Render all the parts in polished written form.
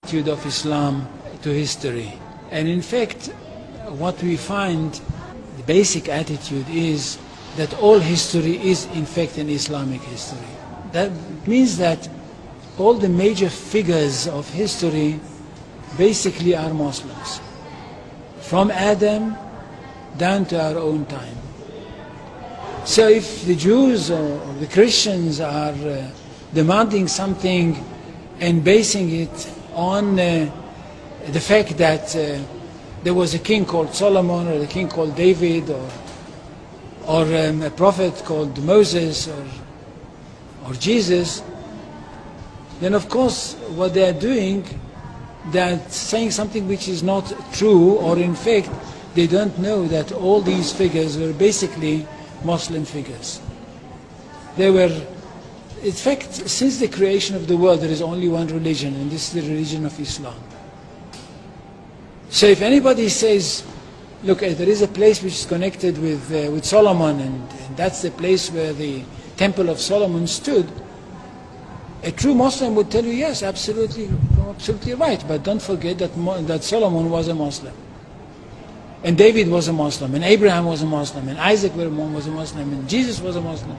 attitude of Islam to history. And in fact, what we find, the basic attitude is that all history is in fact an Islamic history. That means that all the major figures of history basically are Muslims, from Adam down to our own time. So if the Jews or the Christians are demanding something and basing it on the fact that there was a king called Solomon, or a king called David, or a prophet called Moses, or Jesus, then of course what they are doing, they're saying something which is not true, or in fact they don't know that all these figures were basically Muslim figures. They were, in fact, since the creation of the world there is only one religion, and this is the religion of Islam. So if anybody says, look, there is a place which is connected with Solomon, and that's the place where the Temple of Solomon stood, a true Muslim would tell you, yes, absolutely right, but don't forget that Solomon was a Muslim, and David was a Muslim, and Abraham was a Muslim, and Isaac was a Muslim, and Jesus was a Muslim.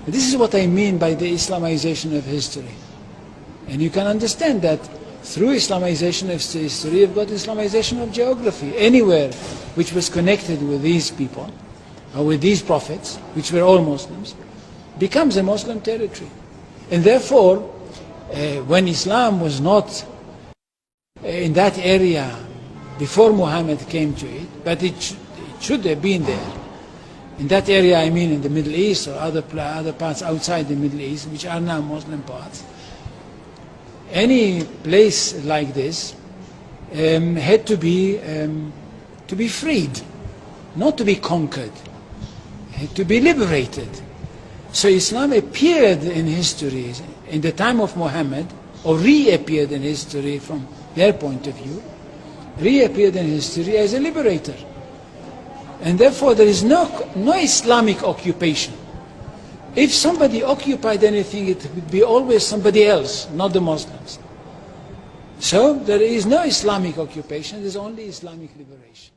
This is what I mean by the Islamization of history. And you can understand that through Islamization of history, you've got Islamization of geography. Anywhere which was connected with these people, or with these prophets, which were all Muslims, becomes a Muslim territory. And therefore, when Islam was not in that area before Muhammad came to it, but it should have been there. In that area, I mean in the Middle East or other parts outside the Middle East, which are now Muslim parts. Any place like this had to be freed, not to be conquered, had to be liberated. So Islam appeared in history in the time of Muhammad, or reappeared in history from their point of view, reappeared in history as a liberator. And therefore there is no Islamic occupation. If somebody occupied anything, it would be always somebody else, not the Muslims. So there is no Islamic occupation, there is only Islamic liberation.